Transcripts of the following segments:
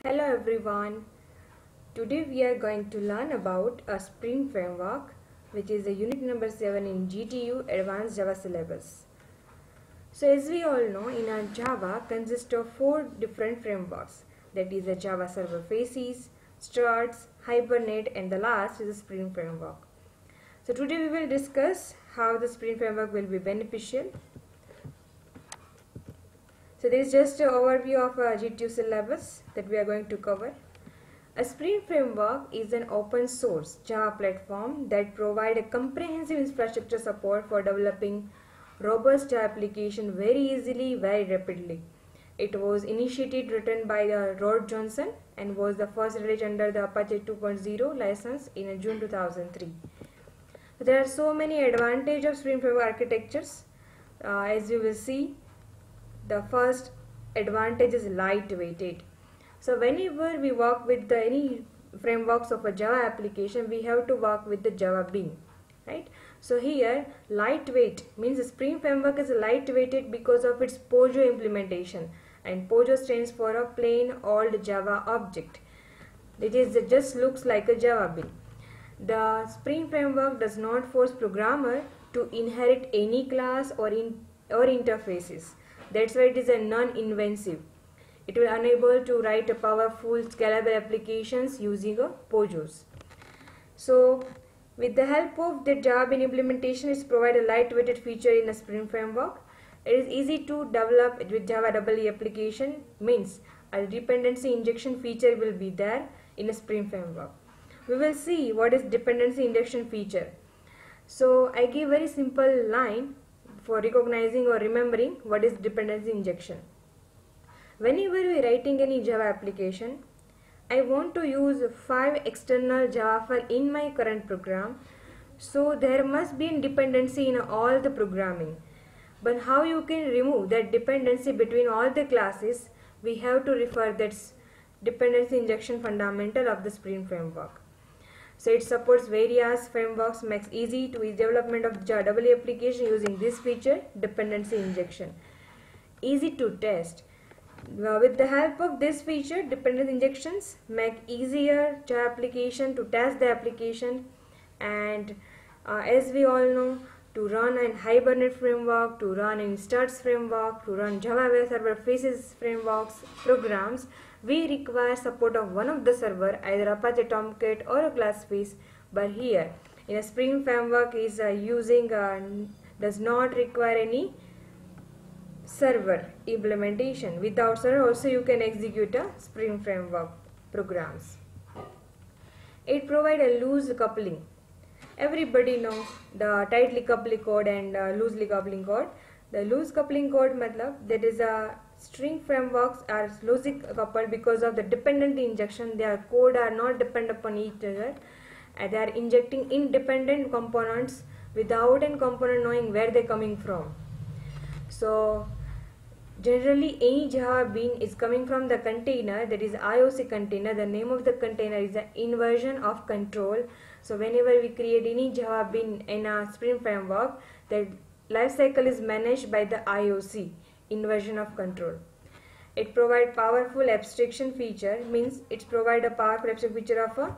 Hello everyone. Today we are going to learn about a Spring framework, which is the unit number 7 in GTU Advanced Java syllabus. So as we all know, in our Java consists of 4 different frameworks, that is the Java Server Faces, Struts, Hibernate, and the last is the Spring framework. So today we will discuss how the Spring framework will be beneficial. So this is just an overview of GTU syllabus that we are going to cover. A Spring framework is an open source Java platform that provides a comprehensive infrastructure support for developing robust Java application very easily, very rapidly. It was initiated written by Rod Johnson and was the first released under the Apache 2.0 license in June 2003. There are so many advantages of Spring framework architectures. As you will see, the first advantage is lightweighted. So whenever we work with any frameworks of a Java application, we have to work with the Java Bean, right? So here lightweight means the Spring framework is lightweighted because of its POJO implementation, and POJO stands for a plain old Java object. It just looks like a Java Bean. The Spring framework does not force programmer to inherit any class or interfaces. That's why it is a non-invasive. It will enable to write a powerful scalable applications using a POJOs. So with the help of the Java Bean implementation, it provides a lightweighted feature in a Spring framework. It is easy to develop with Java EE application, means a dependency injection feature will be there in a Spring framework. We will see what is dependency injection feature. So I give very simple line for recognizing or remembering what is dependency injection. Whenever we are writing any Java application, I want to use 5 external Java files in my current program, so there must be a dependency in all the programming. But how you can remove that dependency between all the classes, we have to refer that dependency injection fundamental of the Spring framework. So it supports various frameworks, makes easy development of Java EE application using this feature, dependency injection. Easy to test. With the help of this feature, dependency injections make easier Java application to test the application, and as we all know, to run an Hibernate framework, to run in Struts framework, to run Java Web Server Faces frameworks programs, we require support of one of the server, either Apache Tomcat or a Glassface. But here in a Spring framework is does not require any server implementation. Without server also you can execute a Spring framework programs. It provides a loose coupling. Everybody know the tightly coupling code and loosely coupling code. The loose coupling code matlab, that is a Spring frameworks are loosely coupled because of the dependency injection. Their code are not dependent upon each other, and they are injecting independent components without any component knowing where they are coming from. So generally any Java Bean is coming from the container, that is IOC container. The name of the container is the inversion of control. So whenever we create any Java Bean in a Spring framework, the lifecycle is managed by the IOC, inversion of control. It provides powerful abstraction feature, means it provides a powerful abstraction feature of a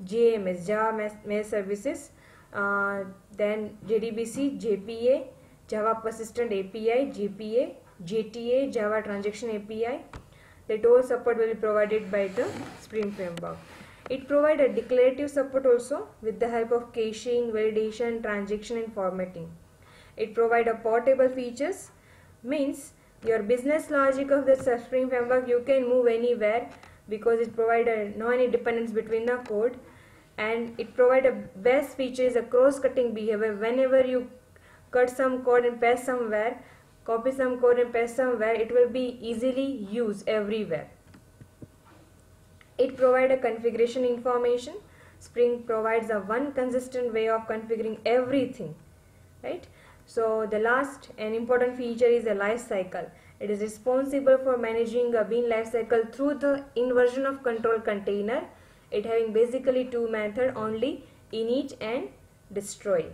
JMS, Java Mail Services, then JDBC, JPA, Java Persistent API, JPA, JTA, Java Transaction API. That all support will be provided by the Spring framework. It provides a declarative support also with the help of caching, validation, transaction and formatting. It provides a portable features, means your business logic of the Spring framework you can move anywhere because it provides no any dependence between the code, and it provides a best feature is a cross-cutting behavior. Whenever you cut some code and paste somewhere, copy some code and paste somewhere, it will be easily used everywhere. It provides a configuration information. Spring provides a one consistent way of configuring everything, right? So the last and important feature is the life cycle. It is responsible for managing a Bean life cycle through the inversion of control container. It having basically two methods only, init and destroy.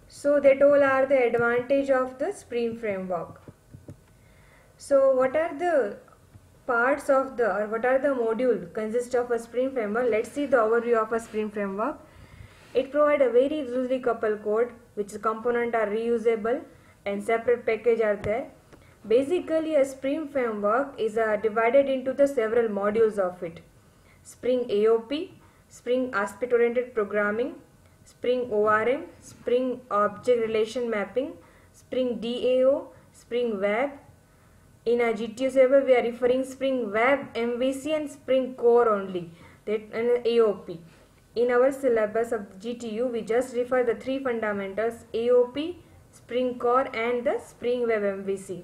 So that all are the advantage of the Spring framework. So what are the parts of the, or what are the module consist of a Spring Framework, let's see the overview of a Spring Framework. It provides a very loosely coupled code, which components are reusable and separate package are there. Basically, a Spring Framework is divided into the several modules of it. Spring AOP, Spring Aspect Oriented Programming, Spring ORM, Spring Object Relation Mapping, Spring DAO, Spring Web. In a GTU server, we are referring Spring Web, MVC and Spring Core only, that and AOP. In our syllabus of GTU, we just refer the three fundamentals: AOP, Spring Core and the Spring Web MVC.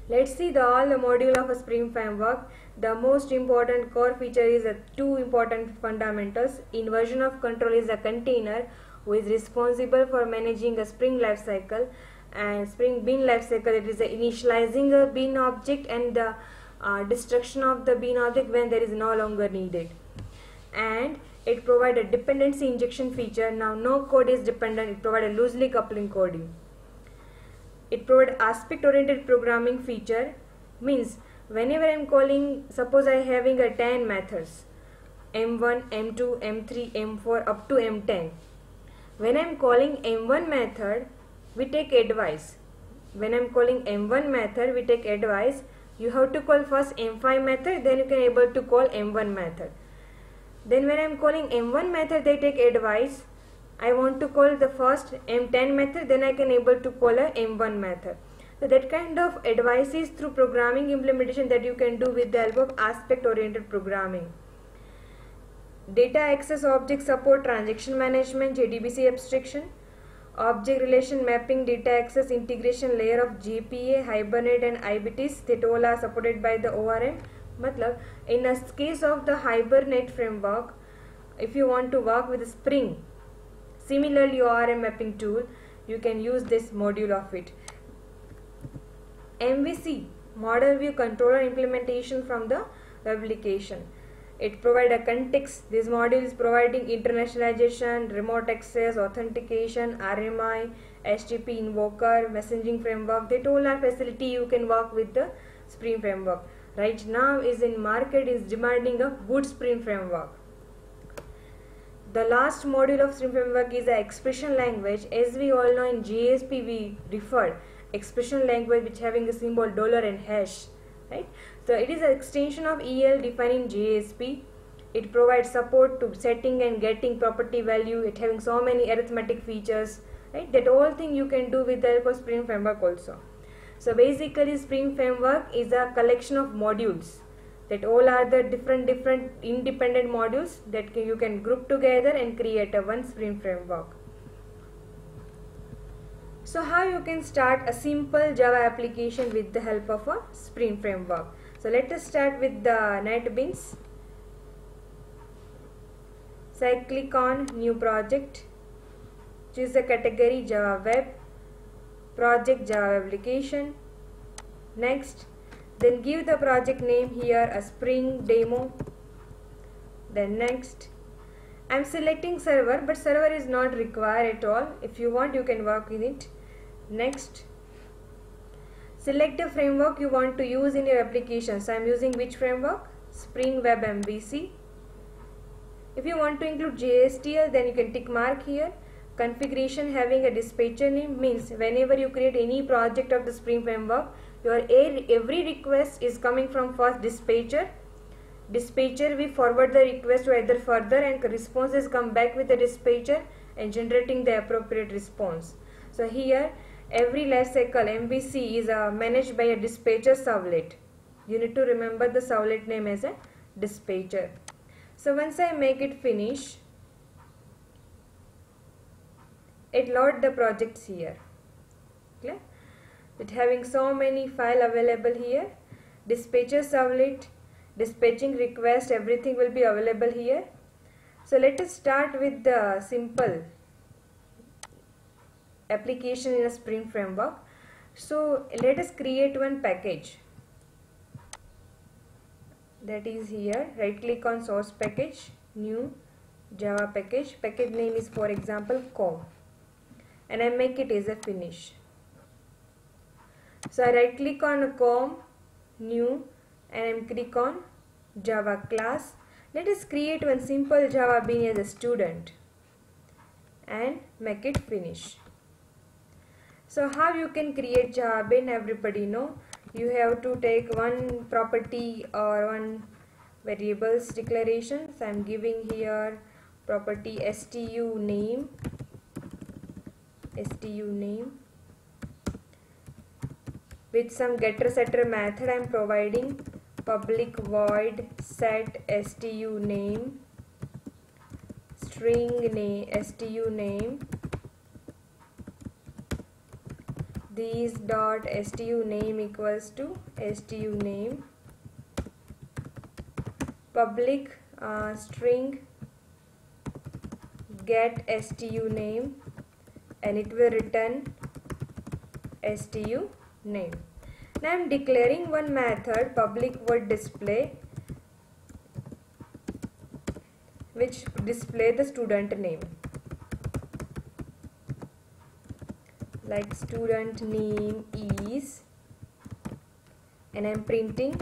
Let's see all the module of a Spring Framework. The most important core feature is two important fundamentals. Inversion of control is a container who is responsible for managing a Spring lifecycle, and Spring Bean lifecycle, that is initializing a Bean object and the destruction of the Bean object when there is no longer needed. And it provides a dependency injection feature. Now no code is dependent, it provides a loosely coupling coding. It provides aspect oriented programming feature, means whenever I am calling, suppose I am having a 10 methods, M1, M2, M3, M4 up to M10. When I am calling M1 method, we take advice. When I am calling M1 method, we take advice. You have to call first M5 method, then you can able to call M1 method. Then when I am calling M1 method, they take advice. I want to call the first M10 method, then I can able to call a M1 method. So that kind of advice is through programming implementation that you can do with the help of aspect oriented programming. Data access object support transaction management, JDBC abstraction. Object relation mapping, data access integration layer of JPA, Hibernate and IBTs, that all are supported by the ORM. Matlab, in a case of the Hibernate framework, if you want to work with Spring, similarly ORM mapping tool, you can use this module of it. MVC, Model View Controller implementation from the web application. It provides a context. This module is providing internationalization, remote access, authentication, RMI, HTTP invoker, messaging framework. That all are facility you can work with the Spring framework. Right now is in market is demanding a good Spring framework. The last module of Spring framework is the expression language. As we all know, in JSP we referred expression language which having a symbol $ and hash, right? So it is an extension of EL defined in JSP. It provides support to setting and getting property value. It having so many arithmetic features, right? That all thing you can do with the help of Spring framework also. So basically Spring framework is a collection of modules that all are the different independent modules that you can group together and create a one Spring framework. So how you can start a simple Java application with the help of a Spring framework. So let us start with the NetBeans. So I click on new project, choose the category Java Web, project Java application. Next, then give the project name here a Spring Demo. Then next, I am selecting server, but server is not required at all. If you want, you can work with it. Next, select the framework you want to use in your application. So I am using which framework? Spring Web MVC. If you want to include JSTL, then you can tick mark here. Configuration having a dispatcher name means whenever you create any project of the Spring framework, your every request is coming from first dispatcher. Dispatcher, we forward the request to either further and responses come back with the dispatcher and generating the appropriate response. So here every lifecycle MVC is managed by a dispatcher servlet. You need to remember the servlet name as a dispatcher. So once I make it finish, it load the projects here. Clear? It having so many file available here. Dispatcher servlet, dispatching request, everything will be available here. So let us start with the simple application in a Spring framework. So let us create one package. That is here, right click on source package, new Java package. Package name is for example com, and I make it as a finish. So I right click on com, new and I'm click on Java class. Let us create one simple Java bean as a student and make it finish. So how you can create Java bean, everybody know. You have to take one property or one variables declarations. I'm giving here property stu name. With some getter setter method, I'm providing public void set stu name, string name stu name, these dot stu name equals to stu name, public string get stu name, and it will return stu name. Now I am declaring one method public void display, which display the student name, like student name is, and I am printing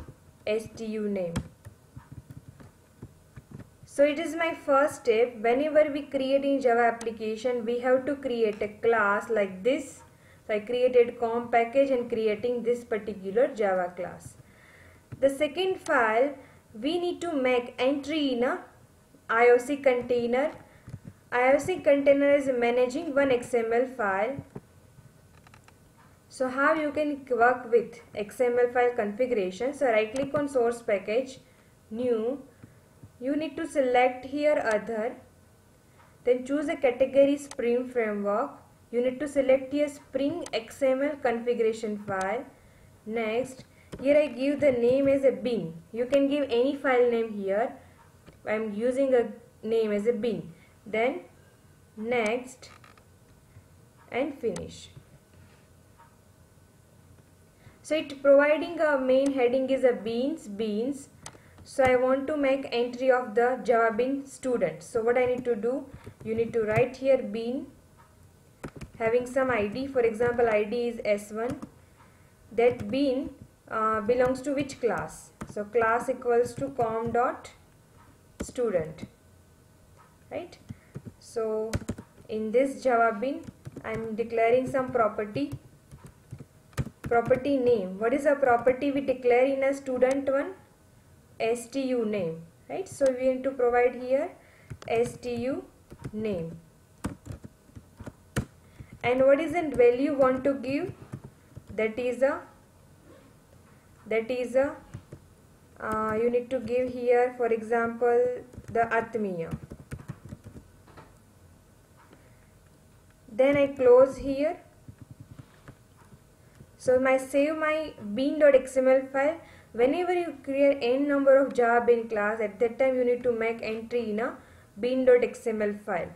stu name. So it is my first step. Whenever we create in Java application, we have to create a class like this. So I created com package and creating this particular Java class. The second file, we need to make entry in a IOC container. IOC container is managing one XML file. So how you can work with XML file configuration? So right click on source package, new. You need to select here other, then choose a category Spring Framework. You need to select here Spring XML configuration file. Next, here I give the name as a bin. You can give any file name here. I am using a name as a bin. Then next and finish. So it providing a main heading is a beans. So I want to make entry of the Java bean student. So what I need to do, you need to write here bean having some ID. For example, ID is S1. That bean belongs to which class? So class equals to com.student, right? So in this Java bean, I am declaring some property name. What is a property we declare in a student one? stu name, right? So we need to provide here stu name. And what is the value want to give? That is you need to give here, for example, the Atmiya. Then I close here. So save my bean.xml file. Whenever you create n number of Java bean class, at that time you need to make entry in a bean.xml file.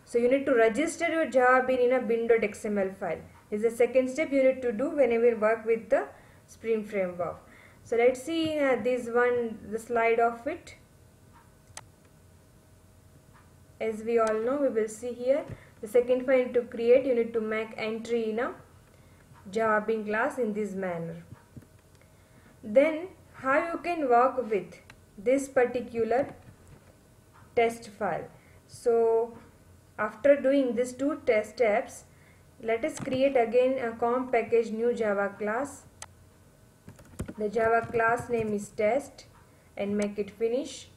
So you need to register your Java bean in a bean.xml file. This is the second step you need to do whenever you work with the Spring Framework. So let's see the slide of it. As we all know, we will see here the second file to create, you need to make entry in a Java bean class in this manner. Then how you can work with this particular test file. So after doing these two test steps, let us create again a com package new Java class. The Java class name is test and make it finish.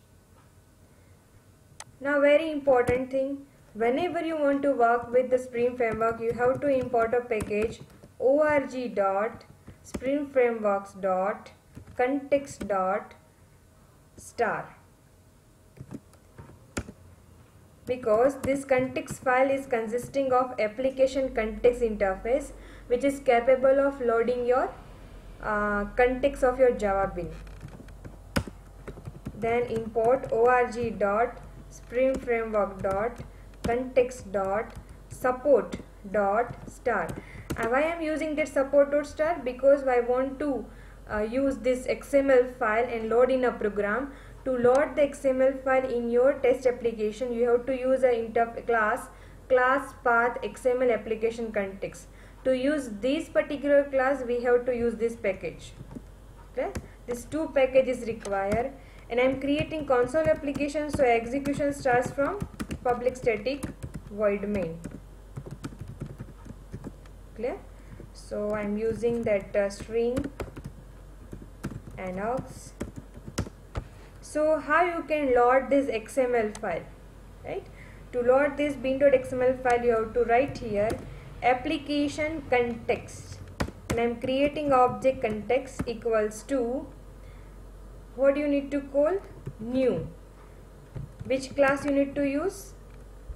Now very important thing, whenever you want to work with the Spring Framework, you have to import a package org.springframeworks.context.star, because this context file is consisting of application context interface, which is capable of loading your context of your Java bean. Then import org.springframework.context.support.star. Why I am using that support.star? Because I want to use this XML file and load in a program. To load the XML file in your test application, you have to use a class path XML application context. To use this particular class, we have to use this package. Okay. These two packages require, and I am creating console application, so execution starts from public static void main. Clear? So I am using that string and aux. So how you can load this XML file, right? To load this bean.xml file, you have to write here application context, and I am creating object context equals to, what you need to call, new. Which class you need to use?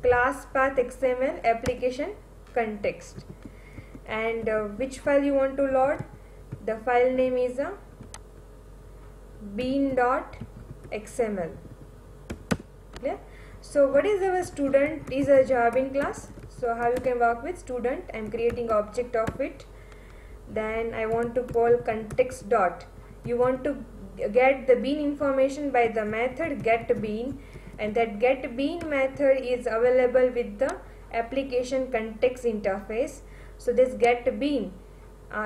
Class path XML application context. And which file you want to load? The file name is a bean.xml. Clear? So what is our student is a Java class. So how you can work with student? I am creating object of it. Then I want to call context dot. You want to get the bean information by the method getBean, and that getBean method is available with the application context interface. So this getBean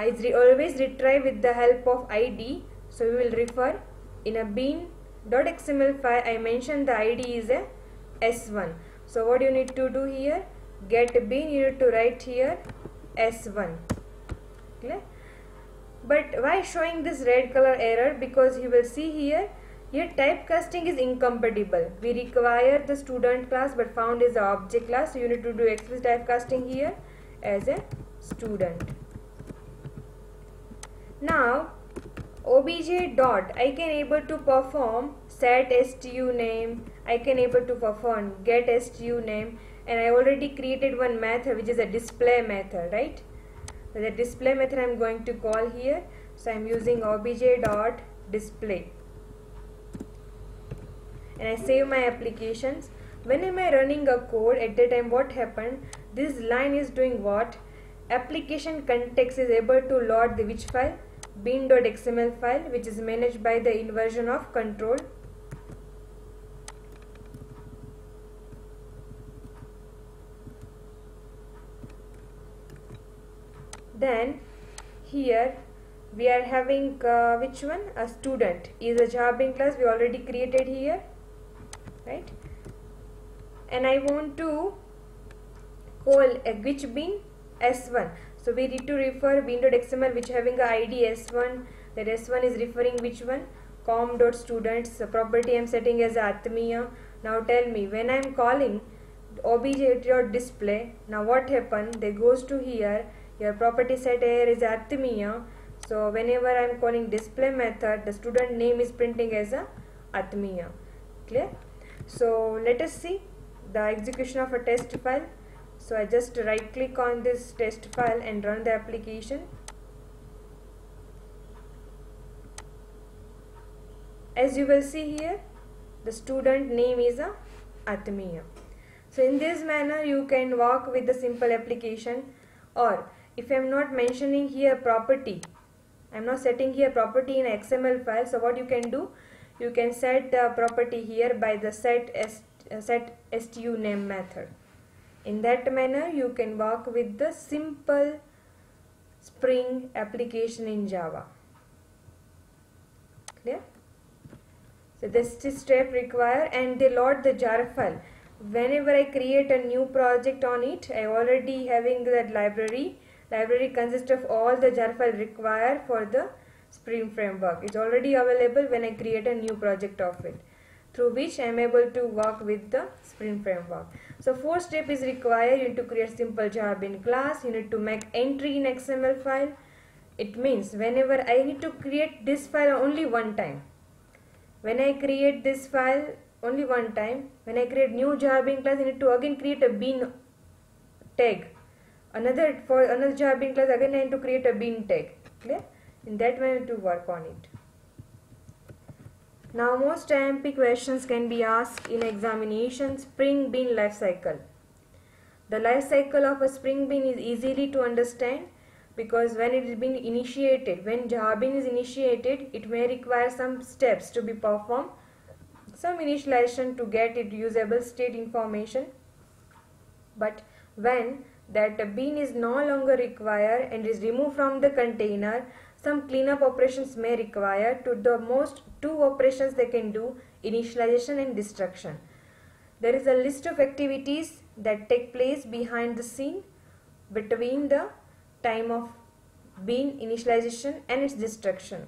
is always retrieved with the help of ID. So we will refer in a bean.xml file. I mentioned the ID is a S1. So what you need to do here? GetBean, you need to write here S1. Clear? But why showing this red color error? Because you will see here typecasting is incompatible. We require the student class but found is the object class. So you need to do explicit typecasting here as a student. Now obj dot, I can able to perform set stu name, I can able to perform get stu name, and I already created one method which is a display method, right? So the display method I am going to call here. So I am using obj dot display, and I save my applications. When am I running a code, at that time what happened? This line is doing what? Application context is able to load the which file? Bean.xml file, which is managed by the inversion of control. Then here we are having which one? A student is a Java class we already created here, right? And I want to call a which bean? S1. So we need to refer bean.xml which having a ID S1. That S1 is referring which one? com.students. So property I am setting as Atmiya. Now tell me, when I am calling obj.display, now what happened? They goes to here. Your property set here is Atmiya. So whenever I am calling display method, the student name is printing as a Atmiya. Clear? So let us see the execution of a test file. So I just right click on this test file and run the application. As you will see here, the student name is a Atmiya. So in this manner you can work with the simple application. Or if I am not mentioning here property, I am not setting here property in XML file, so what you can do, you can set the property here by the set stu name method. In that manner you can work with the simple Spring application in Java. Clear? So this step require, and they load the jar file. Whenever I create a new project on it, I already having that library. Library consists of all the jar file required for the Spring framework. It's already available when I create a new project of it, through which I am able to work with the Spring framework. So fourth step is required. You need to create simple Java class. You need to make entry in XML file. It means whenever I need to create this file only one time. When I create this file only one time, when I create new Java class, I need to again create a bean tag. For another Java class, again I need to create a bean tag. Clear? In that way to work on it. Now most IMP questions can be asked in examination. Spring Bean life cycle. The life cycle of a Spring Bean is easily to understand, because when it is being initiated, when Java is initiated, it may require some steps to be performed, some initialization to get it usable state information. But when that bean is no longer required and is removed from the container, some cleanup operations may require. To the most two operations they can do, initialization and destruction. There is a list of activities that take place behind the scene between the time of bean initialization and its destruction.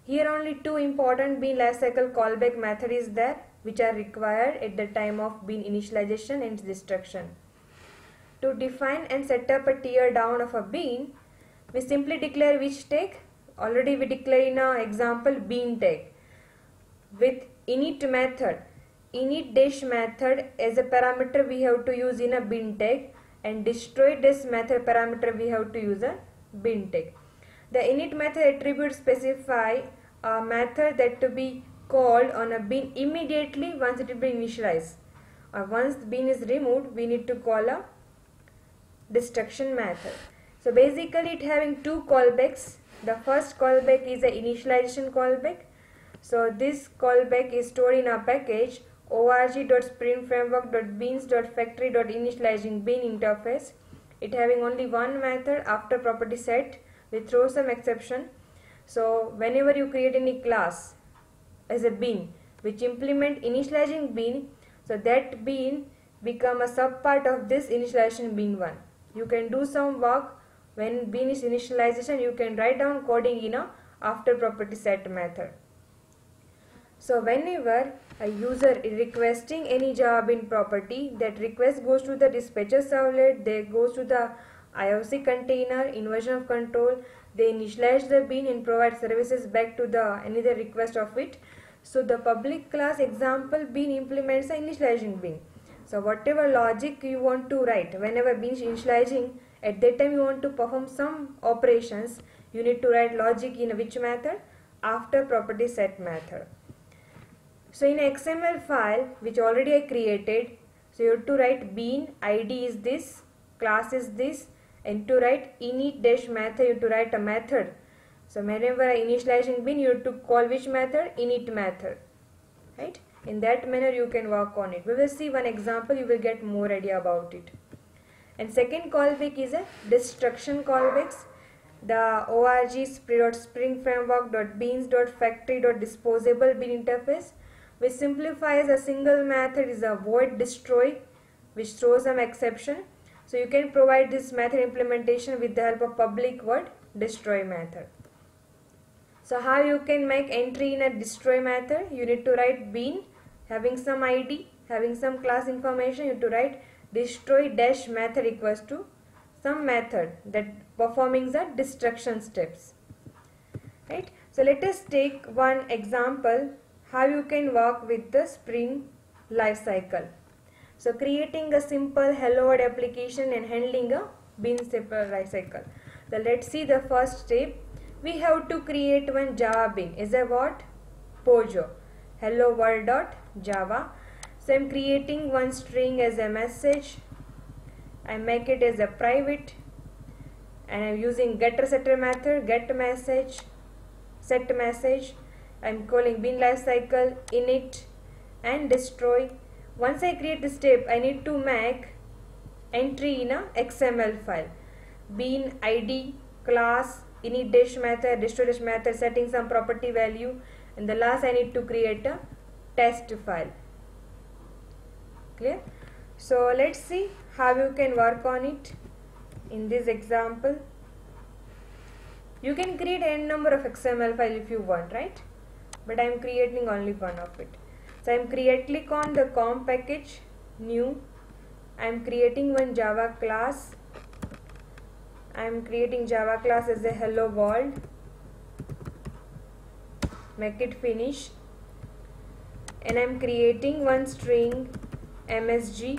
Here only two important bean lifecycle callback method is there, which are required at the time of bean initialization and its destruction. To define and set up a tear down of a bean, we simply declare which tag. Already we declare in our example bean tag with init method. Init dash method as a parameter we have to use in a bin tag, and destroy dash method parameter we have to use a bin tag. The init method attribute specify a method that to be called on a bin immediately once it will be initialized, or once the bin is removed we need to call a destruction method. So basically it having two callbacks. The first callback is a initialization callback. So this callback is stored in our package org.sprintframework.beans.factory.initializing bean interface. It having only one method after property set. We throw some exception. So whenever you create any class as a bean which implement initializing bean, so that bean become a subpart of this initialization bean1. You can do some work when bean is initialization. You can write down coding in a after property set method. So whenever a user is requesting any Java bean property, that request goes to the dispatcher servlet, they goes to the IOC container, inversion of control, they initialize the bean and provide services back to the another request of it. So the public class example bean implements the initializing bean. So whatever logic you want to write, whenever bean is initializing, at that time you want to perform some operations, you need to write logic in which method? After property set method. So in XML file which already I created, so you have to write bean id is this, class is this, and to write init dash method you have to write a method. So whenever initializing bean you have to call which method? Init method, right? In that manner you can work on it. We will see one example, you will get more idea about it. And second callback is a destruction callbacks. The org.springframework.beans.factory.disposable bean interface, which simplifies a single method, is a void destroy, which throws some exception. So you can provide this method implementation with the help of public void destroy method. So how you can make entry in a destroy method? You need to write bean having some id, having some class information. You have to write destroy dash method equals to some method that performing the destruction steps, right? So let us take one example how you can work with the Spring lifecycle. So creating a simple hello world application and handling a bean simple lifecycle. So let's see the first step. We have to create one Java bean. Is a what? Pojo hello world.java. So I'm creating one string as a message. I make it as a private, and I'm using getter setter method, get message, set message. I'm calling bean lifecycle, init and destroy. Once I create this step, I need to make entry in a XML file. Bean id, class, init dash method, destroy dash method, setting some property value, and the last I need to create a test file. Clear? So let's see how you can work on it in this example. You can create n number of XML file if you want, right? But I am creating only one of it. So I am click on the com package, new. I am creating one Java class. I am creating Java class as a hello world. Make it finish. And I am creating one string MSG.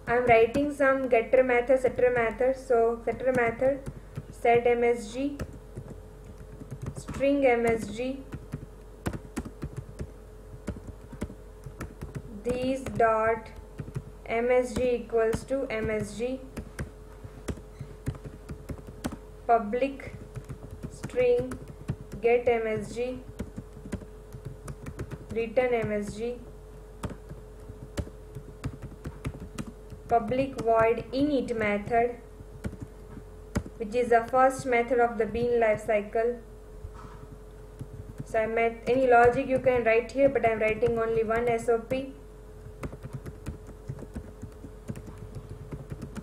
I am writing some getter method, setter method. So setter method, set MSG, string MSG, these dot MSG equals to MSG, public string get MSG, return MSG, public void init method, which is the first method of the bean life cycle. So I made any logic you can write here, but I am writing only one SOP.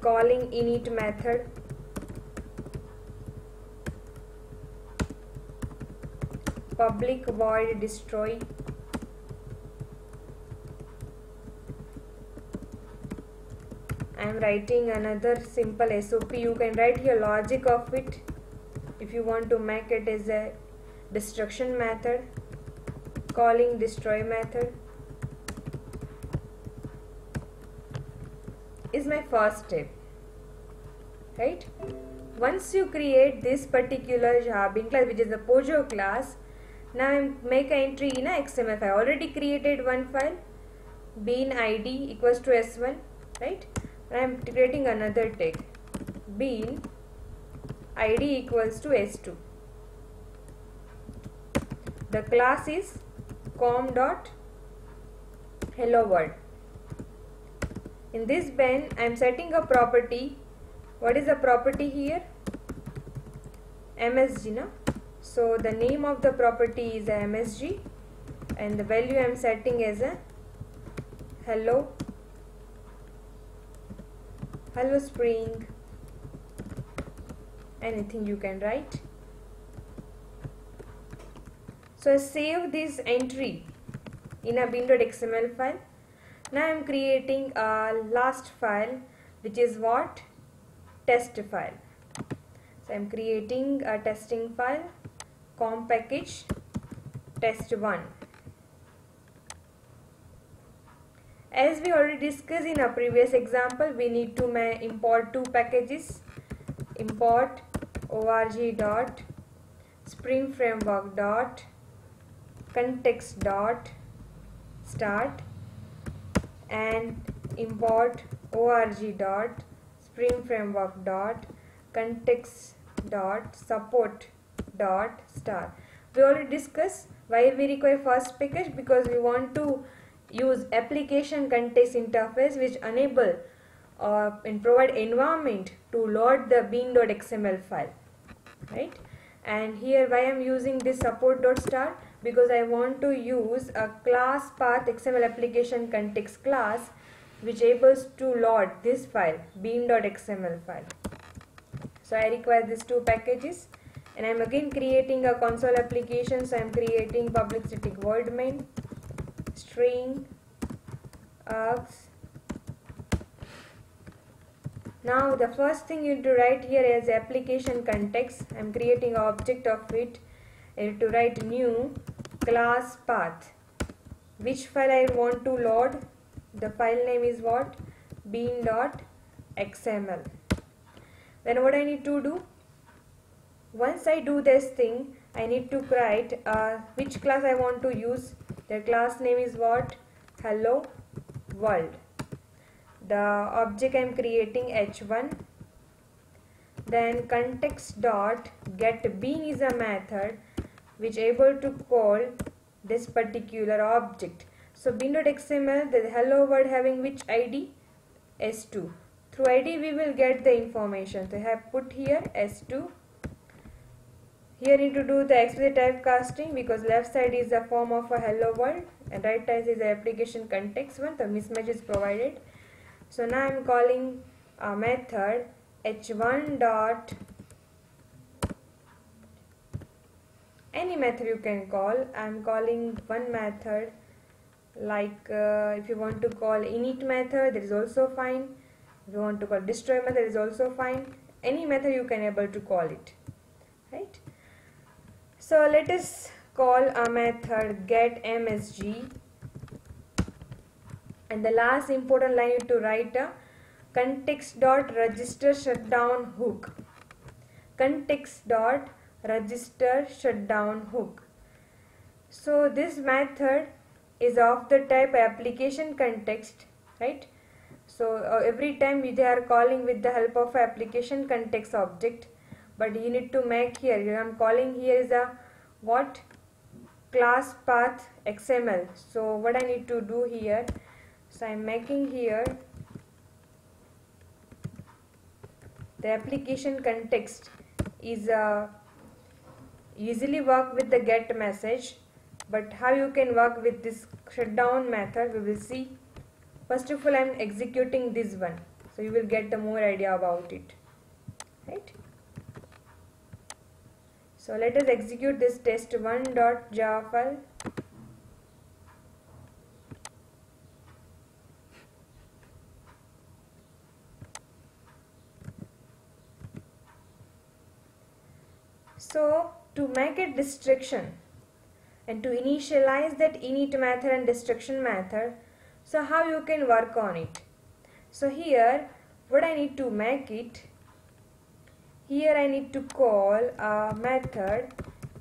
Calling init method, public void destroy, I am writing another simple SOP. You can write here logic of it if you want to make it as a destruction method, calling destroy method is my first step, right? Once you create this particular Java bean class, which is the Pojo class, now I make an entry in a XML file. I already created one file, bean id equals to s1, right? I am creating another tag, bean id equals to s2. The class is com.helloworld. In this bean, I am setting a property. What is the property here? MSG, no? So the name of the property is MSG, and the value I am setting as a hello Spring. Anything you can write. So I save this entry in a bean.xml file. Now I am creating a last file, which is what? Test file. So I am creating a testing file, com package test1. As we already discussed in a previous example, we need to import two packages. Import org.springframework.context.start and import org.springframework.context.support.star. We already discussed why we require first package, because we want to use application context interface which enable and provide environment to load the bean.xml file, right? And here why I am using this support.star, because I want to use a class path XML application context class which able to load this file, bean.xml file. So I require these two packages, and I am again creating a console application. So I am creating public static void main string args. Now the first thing you need to write here is application context. I am creating an object of it. I need to write new class path. Which file I want to load? The file name is what? bean.xml. Then what I need to do? Once I do this thing, I need to write which class I want to use. The class name is what? Hello world. The object I am creating h1. Then context.getBean is a method which able to call this particular object. So bean.xml, the hello world having which id? s2. Through id we will get the information. So I have put here s2. Here need to do the explicit typecasting, because left side is the form of a hello world and right side is the application context one. The mismatch is provided. So now I am calling a method h1 dot, any method you can call. I am calling one method, like if you want to call init method, that is also fine. If you want to call destroy method, that is also fine. Any method you can able to call it, right? So let us call a method get msg, and the last important line you to write a context.register shutdown hook. Context.register shutdown hook. So this method is of the type application context, right? So every time they are calling with the help of application context object, but you need to make here, I am calling here is a what? Class path XML. So what I need to do here, so I am making here the application context is usually work with the get message, but how you can work with this shutdown method we will see. First of all, I am executing this one, so you will get the more idea about it, right? So let us execute this test1.java file. So to make it destruction and to initialize that init method and destruction method, so how you can work on it? So here what I need to make it, here I need to call a method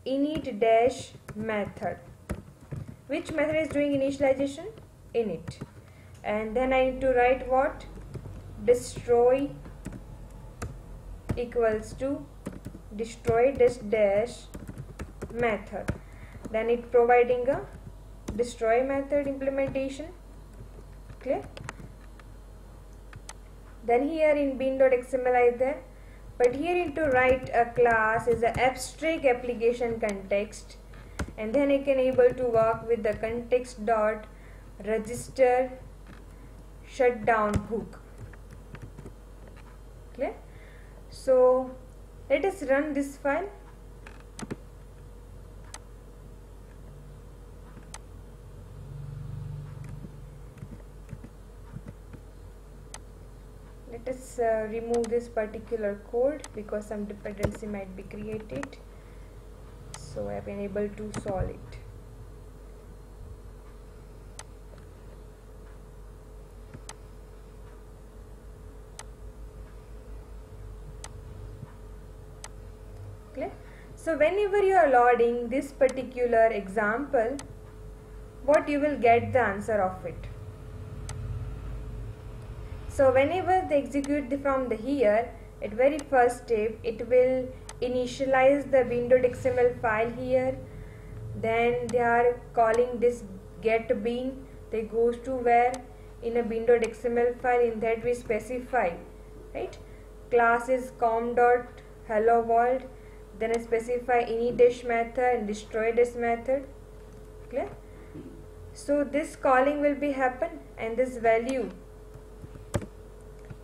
init dash method. Which method is doing initialization? Init. And then I need to write what? Destroy equals to destroy dash method. Then it providing a destroy method implementation. Clear? Then here in bin.xml is there, but here you need to write a class is an abstract application context, and then I can able to work with the context dot register shutdown hook. Clear? So let us run this file. Let us remove this particular code because some dependency might be created. So I have been able to solve it. Clear? So whenever you are loading this particular example, what you will get the answer of it. So whenever they execute from the here, at very first step, it will initialize the bin.xml file here. Then they are calling this get bin. They goes to where in a bin.xml file, in that we specify, right? Class is com.hello world. Then I specify init dash method and destroy this method. Clear? So this calling will be happen, and this value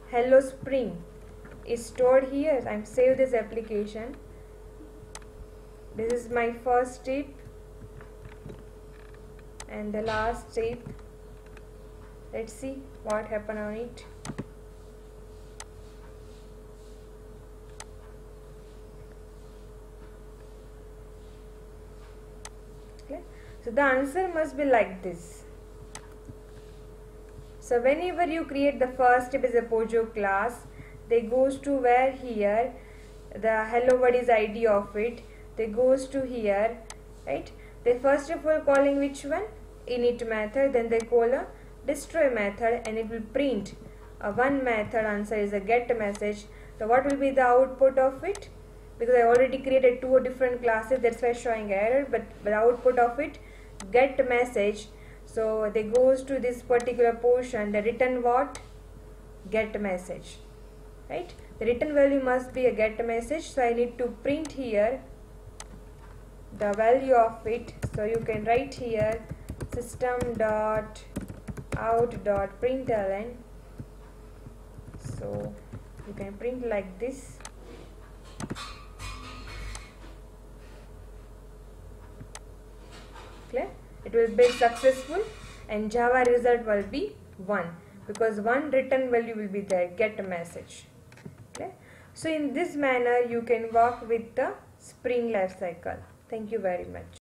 hello spring is stored here. I'm save this application. This is my first step and the last step. Let's see what happened on it. Okay. So the answer must be like this. So whenever you create the first step is a Pojo class, they goes to where here the hello world is ID of it. They goes to here, right? They first of all calling which one? Init method. Then they call a destroy method, and it will print a one method answer is a get message. So what will be the output of it? Because I already created two different classes, that's why showing error. But the output of it get message. So they goes to this particular portion, the return what? Get message, right? The return value must be a get message, so I need to print here the value of it. So you can write here system.out.println. So you can print like this. Clear? It will be successful and Java result will be 1 because one return value will be there, get a message. Okay? So in this manner you can work with the Spring Lifecycle. Thank you very much.